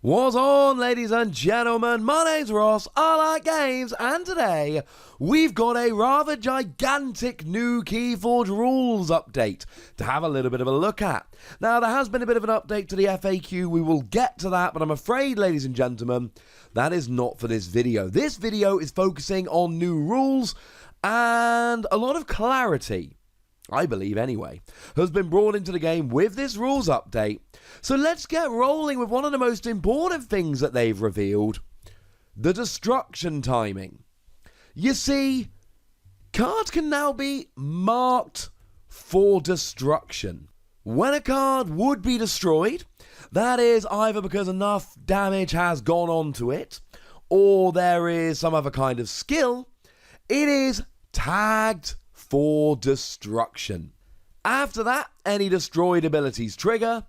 What's on, ladies and gentlemen? My name's Ross, I like games, and today we've got a rather gigantic new Keyforge rules update to have a little bit of a look at. Now, there has been a bit of an update to the FAQ, we will get to that, but I'm afraid, ladies and gentlemen, that is not for this video. This video is focusing on new rules and a lot of clarity, I believe anyway, has been brought into the game with this rules update. So let's get rolling with one of the most important things that they've revealed, the destruction timing. You see, cards can now be marked for destruction. When a card would be destroyed, that is either because enough damage has gone onto it, or there is some other kind of skill, it is tagged for destruction. After that, any destroyed abilities trigger,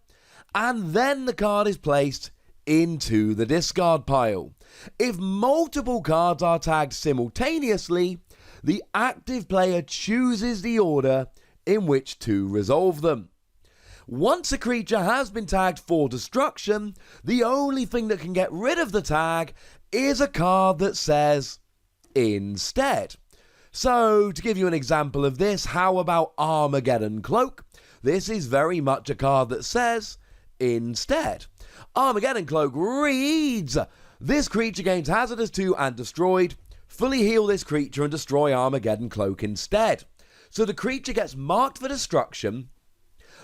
and then the card is placed into the discard pile. If multiple cards are tagged simultaneously, the active player chooses the order in which to resolve them. Once a creature has been tagged for destruction, the only thing that can get rid of the tag is a card that says instead. So, to give you an example of this, how about Armageddon Cloak? This is very much a card that says instead. Armageddon Cloak reads, this creature gains hazardous 2 and destroyed. Fully heal this creature and destroy Armageddon Cloak instead. So the creature gets marked for destruction,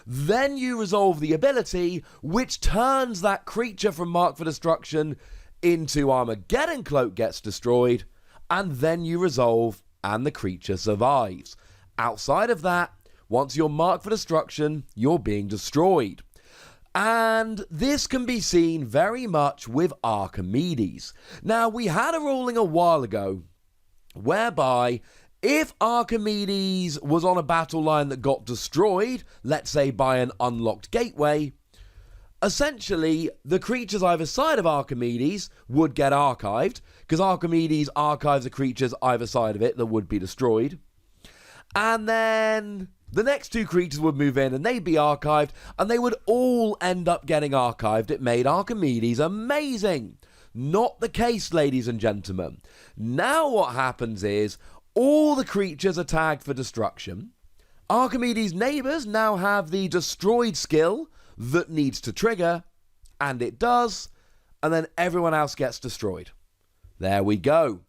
then you resolve the ability, which turns that creature from marked for destruction into Armageddon Cloak gets destroyed, and then you resolve and the creature survives. Outside of that, once you're marked for destruction, you're being destroyed. And this can be seen very much with Archimedes. Now, we had a ruling a while ago whereby if Archimedes was on a battle line that got destroyed, let's say by an unlocked gateway, essentially the creatures either side of Archimedes would get archived, because Archimedes archives the creatures either side of it that would be destroyed. And then the next two creatures would move in and they'd be archived, and they would all end up getting archived. It made Archimedes amazing. Not the case, ladies and gentlemen. Now what happens is all the creatures are tagged for destruction. Archimedes' neighbours now have the destroyed skill that needs to trigger, and it does, and then everyone else gets destroyed. There we go.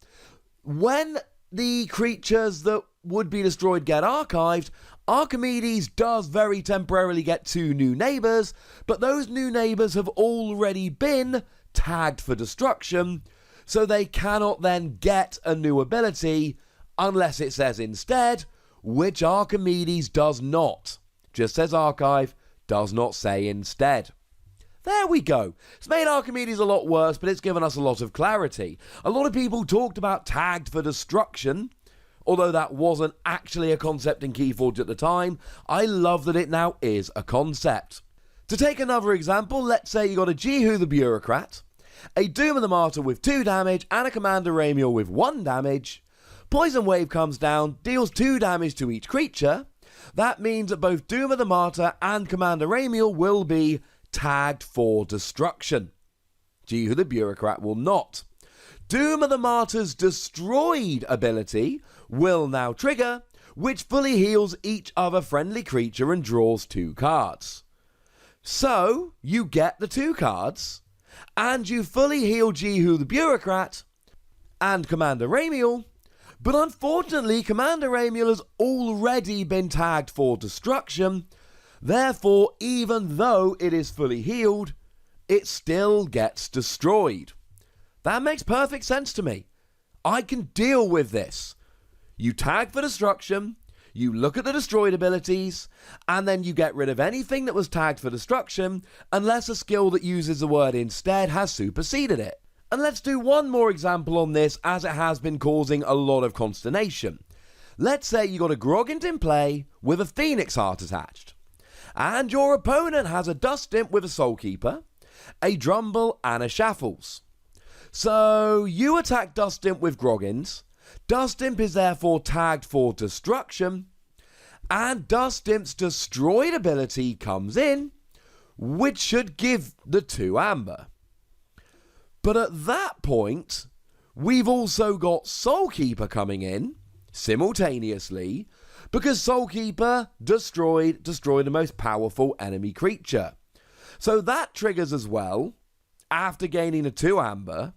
When the creatures that would be destroyed get archived, Archimedes does very temporarily get 2 new neighbours, but those new neighbours have already been tagged for destruction, so they cannot then get a new ability unless it says instead, which Archimedes does not. Just says archive, does not say instead. There we go. It's made Archimedes a lot worse, but it's given us a lot of clarity. A lot of people talked about tagged for destruction, although that wasn't actually a concept in Keyforge at the time. I love that it now is a concept. To take another example, let's say you got a Jehu the Bureaucrat, a Doom of the Martyr with 2 damage, and a Commander Ramiel with 1 damage. Poison Wave comes down, deals 2 damage to each creature. That means that both Doom of the Martyr and Commander Ramiel will be tagged for destruction. Jehu the Bureaucrat will not. Doom of the Martyr's destroyed ability will now trigger, which fully heals each other friendly creature and draws 2 cards. So, you get the 2 cards, and you fully heal Jehu the Bureaucrat and Commander Ramiel, but unfortunately Commander Ramiel has already been tagged for destruction, therefore even though it is fully healed, it still gets destroyed. That makes perfect sense to me. I can deal with this. You tag for destruction, you look at the destroyed abilities, and then you get rid of anything that was tagged for destruction unless a skill that uses the word instead has superseded it. And let's do one more example on this, as it has been causing a lot of consternation. Let's say you got a Groggint in play with a Phoenix Heart attached, and your opponent has a Dust Imp with a Soulkeeper, a Drumble, and a Shaffles. So you attack Dust Imp with Groggins. Dust Imp is therefore tagged for destruction, and Dust Imp's destroyed ability comes in, which should give the 2 amber. But at that point, we've also got Soulkeeper coming in simultaneously, because Soulkeeper destroyed the most powerful enemy creature. So that triggers as well, after gaining a 2 amber.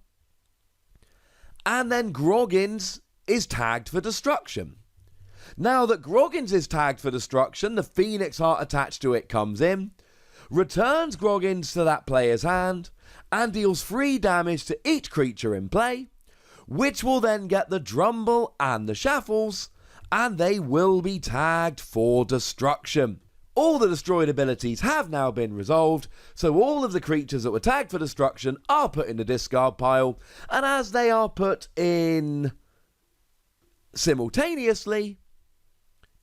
And then Groggins is tagged for destruction. Now that Groggins is tagged for destruction, the Phoenix Heart attached to it comes in, returns Groggins to that player's hand, and deals 3 damage to each creature in play, which will then get the Drumble and the Shaffles, and they will be tagged for destruction. All the destroyed abilities have now been resolved, so all of the creatures that were tagged for destruction are put in the discard pile, and as they are put in simultaneously,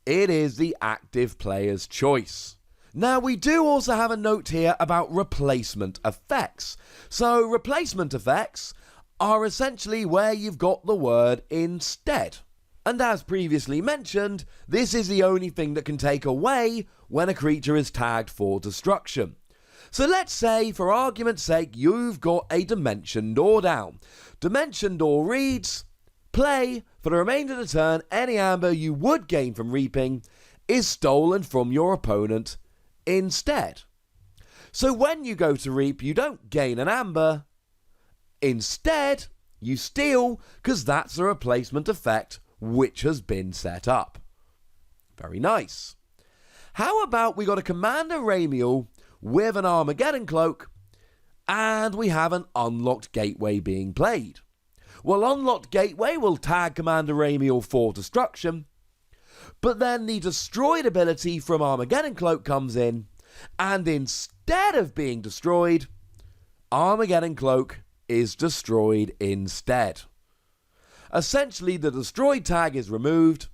it is the active player's choice. Now, we do also have a note here about replacement effects. So, replacement effects are essentially where you've got the word instead. And as previously mentioned, this is the only thing that can take away when a creature is tagged for destruction. So let's say, for argument's sake, you've got a Dimension Door down. Dimension Door reads, play, for the remainder of the turn, any amber you would gain from reaping is stolen from your opponent instead. So when you go to reap, you don't gain an amber. Instead, you steal, because that's a replacement effect which has been set up. Very nice. How about we got a Commander Ramiel with an Armageddon Cloak, and we have an Unlocked Gateway being played. Well, Unlocked Gateway will tag Commander Ramiel for destruction, but then the destroyed ability from Armageddon Cloak comes in, and instead of being destroyed, Armageddon Cloak is destroyed instead. Essentially, the destroyed tag is removed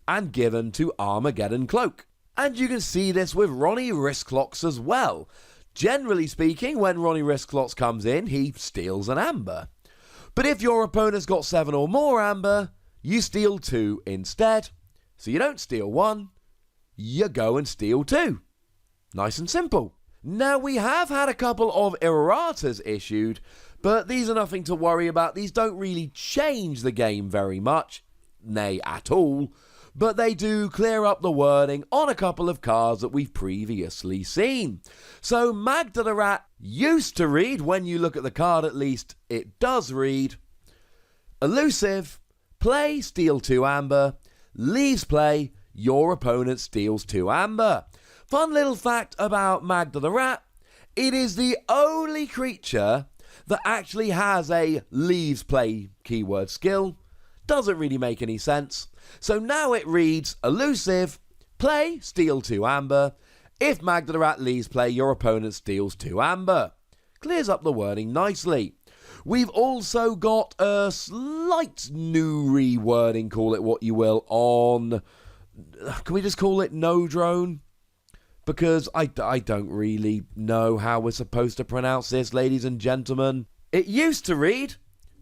and given to Armageddon Cloak. And you can see this with Ronnie Risklocks as well. Generally speaking, when Ronnie Risklocks comes in, he steals an amber. But if your opponent's got 7 or more amber, you steal 2 instead. So you don't steal 1, you go and steal 2. Nice and simple. Now, we have had a couple of ERRATAS issued, but these are nothing to worry about. These don't really change the game very much, nay, at all, but they do clear up the wording on a couple of cards that we've previously seen. So Magda the Rat used to read, when you look at the card at least, it does read, elusive, play, steal 2 amber, leaves play, your opponent steals 2 amber. Fun little fact about Magda the Rat, it is the only creature that actually has a leaves play keyword skill. Doesn't really make any sense. So now it reads, elusive, play, steal 2 amber. If Magda the Rat leaves play, your opponent steals 2 amber. Clears up the wording nicely. We've also got a slight new rewording, call it what you will, on, can we just call it no drone? Because I don't really know how we're supposed to pronounce this, ladies and gentlemen. It used to read,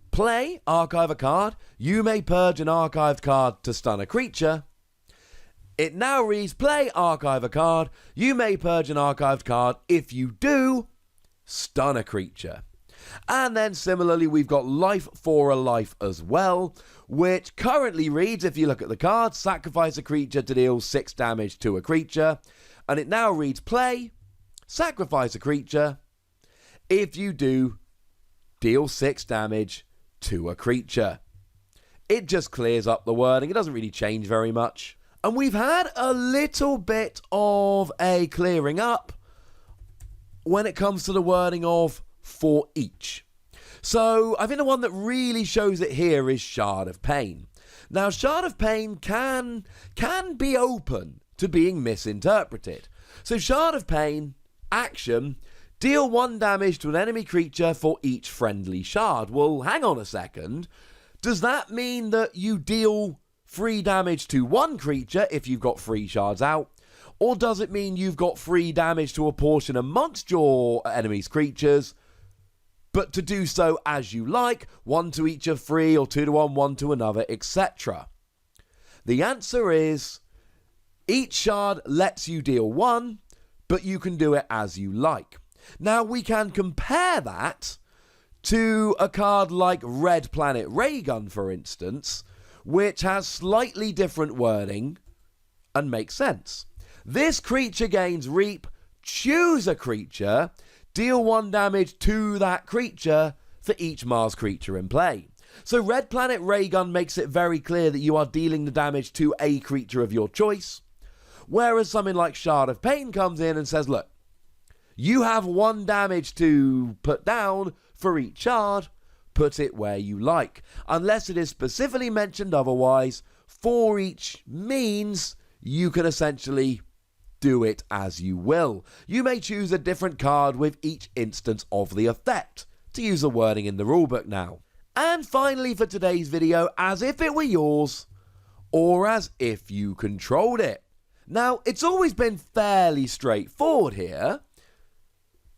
play, archive a card. You may purge an archived card to stun a creature. It now reads, play, archive a card. You may purge an archived card. If you do, stun a creature. And then similarly, we've got life for a life as well, which currently reads, if you look at the card, sacrifice a creature to deal 6 damage to a creature. And it now reads, play, sacrifice a creature. If you do, deal 6 damage to a creature. It just clears up the wording. It doesn't really change very much. And we've had a little bit of a clearing up when it comes to the wording of for each. So I think the one that really shows it here is Shard of Pain. Now, Shard of Pain can be open to being misinterpreted. So Shard of Pain, action, deal 1 damage to an enemy creature for each friendly shard. Well, hang on a second. Does that mean that you deal 3 damage to 1 creature if you've got 3 shards out? Or does it mean you've got 3 damage to a portion amongst your enemy's creatures, but to do so as you like, 1 to each of 3, or 2 to 1 to another, etc.? The answer is, each shard lets you deal 1, but you can do it as you like. Now, we can compare that to a card like Red Planet Raygun, for instance, which has slightly different wording and makes sense. This creature gains Reap, choose a creature, deal 1 damage to that creature for each Mars creature in play. So Red Planet Raygun makes it very clear that you are dealing the damage to a creature of your choice, whereas something like Shard of Pain comes in and says, look, you have 1 damage to put down for each shard, put it where you like. Unless it is specifically mentioned otherwise, for each means you can essentially do it as you will. You may choose a different card with each instance of the effect, to use the wording in the rulebook now. And finally for today's video, as if it were yours, or as if you controlled it. Now, it's always been fairly straightforward here,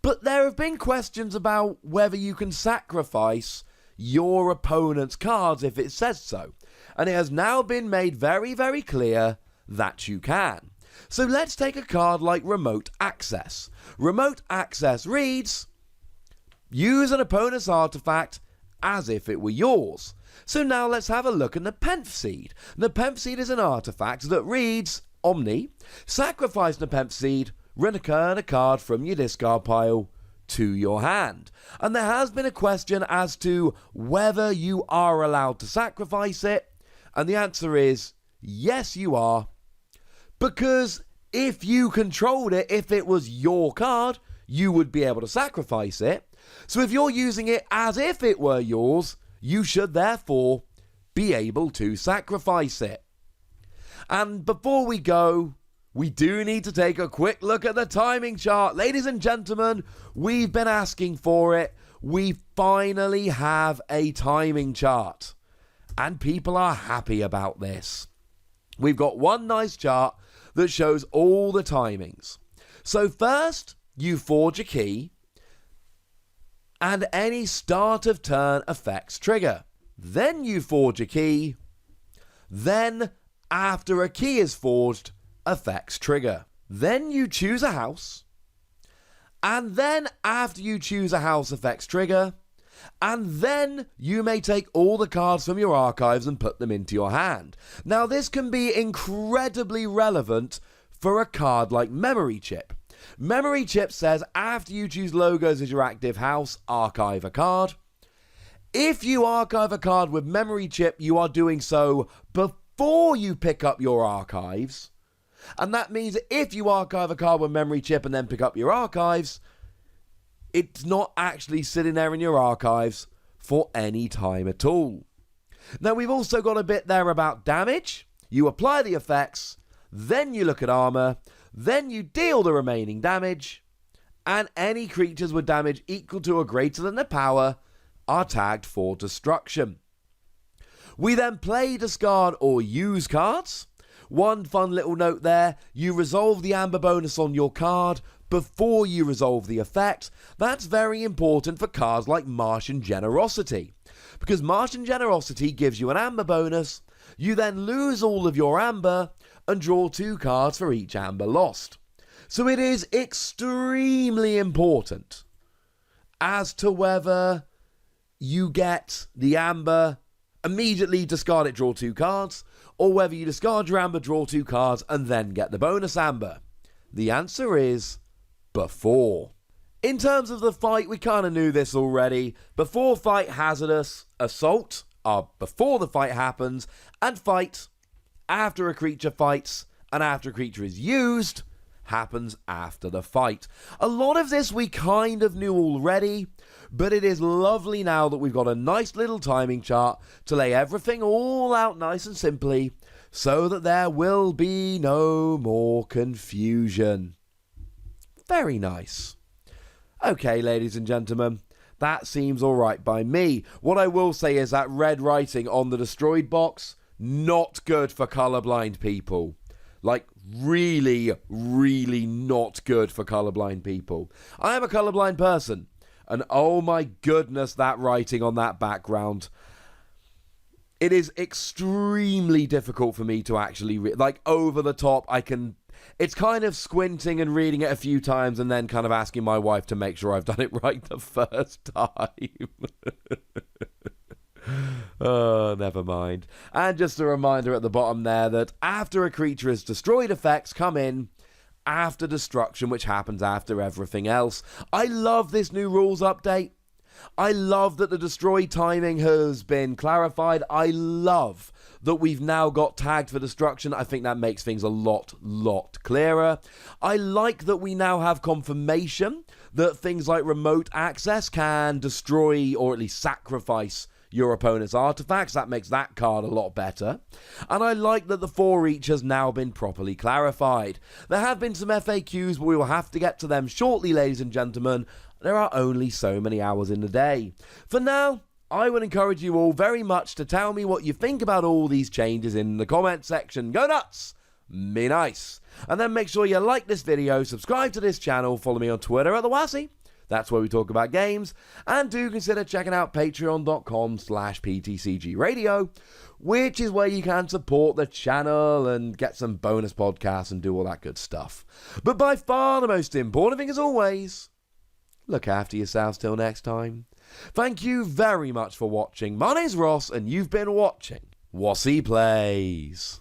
but there have been questions about whether you can sacrifice your opponent's cards if it says so. And it has now been made very, very clear that you can. So let's take a card like Remote Access. Remote Access reads, use an opponent's artifact as if it were yours. So now let's have a look at Nepenthe Seed. Nepenthe Seed is an artifact that reads, Omni, sacrifice Nepenthe Seed, return a card from your discard pile to your hand. And there has been a question as to whether you are allowed to sacrifice it, and the answer is yes, you are, because if you controlled it, if it was your card, you would be able to sacrifice it. So if you're using it as if it were yours, you should therefore be able to sacrifice it. And before we go, we do need to take a quick look at the timing chart. Ladies and gentlemen, we've been asking for it. We finally have a timing chart. And people are happy about this. We've got one nice chart that shows all the timings. So first, you forge a key, and any start of turn effects trigger. Then you forge a key. Then, after a key is forged, effects trigger. Then you choose a house. And then, after you choose a house, effects trigger. And then you may take all the cards from your archives and put them into your hand. Now, this can be incredibly relevant for a card like Memory Chip. Memory Chip says after you choose logos as your active house, archive a card. If you archive a card with Memory Chip, you are doing so before you pick up your archives. And that means that if you archive a card with Memory Chip and then pick up your archives, it's not actually sitting there in your archives for any time at all. Now, we've also got a bit there about damage. You apply the effects, then you look at armor, then you deal the remaining damage, and any creatures with damage equal to or greater than their power are tagged for destruction. We then play, discard, or use cards. One fun little note there, you resolve the amber bonus on your card before you resolve the effect. That's very important for cards like Martian Generosity, because Martian Generosity gives you an amber bonus. You then lose all of your amber and draw 2 cards for each amber lost. So it is extremely important as to whether you get the amber, immediately discard it, draw 2 cards, or whether you discard your amber, draw 2 cards, and then get the bonus amber. The answer is before. In terms of the fight, we kind of knew this already. Before fight, hazardous, assault are before the fight happens, and fight, after a creature fights, and after a creature is used, happens after the fight. A lot of this we kind of knew already, but it is lovely now that we've got a nice little timing chart to lay everything all out nice and simply, so that there will be no more confusion. Very nice. Okay, ladies and gentlemen, that seems alright by me. What I will say is that red writing on the destroyed box, not good for colorblind people. Like, really, really not good for colorblind people. I am a colorblind person, and oh my goodness, that writing on that background. It is extremely difficult for me to actually read. Like, over the top, I can It's kind of squinting and reading it a few times and then kind of asking my wife to make sure I've done it right the first time. Oh, never mind. And just a reminder at the bottom there that after a creature is destroyed, effects come in after destruction, which happens after everything else. I love this new rules update. I love that the destroy timing has been clarified. I love that we've now got tagged for destruction. I think that makes things a lot clearer. I like that we now have confirmation that things like remote access can destroy or at least sacrifice your opponent's artifacts. That makes that card a lot better. And I like that the for each has now been properly clarified. There have been some FAQs, but we will have to get to them shortly, ladies and gentlemen. There are only so many hours in the day. For now, I would encourage you all very much to tell me what you think about all these changes in the comment section. Go nuts! Be nice. And then make sure you like this video, subscribe to this channel, follow me on Twitter at the Wossy. That's where we talk about games. And do consider checking out patreon.com/PTCGradio, which is where you can support the channel and get some bonus podcasts and do all that good stuff. But by far the most important thing, as always, look after yourselves till next time. Thank you very much for watching. My name's Ross, and you've been watching Wossy Plays.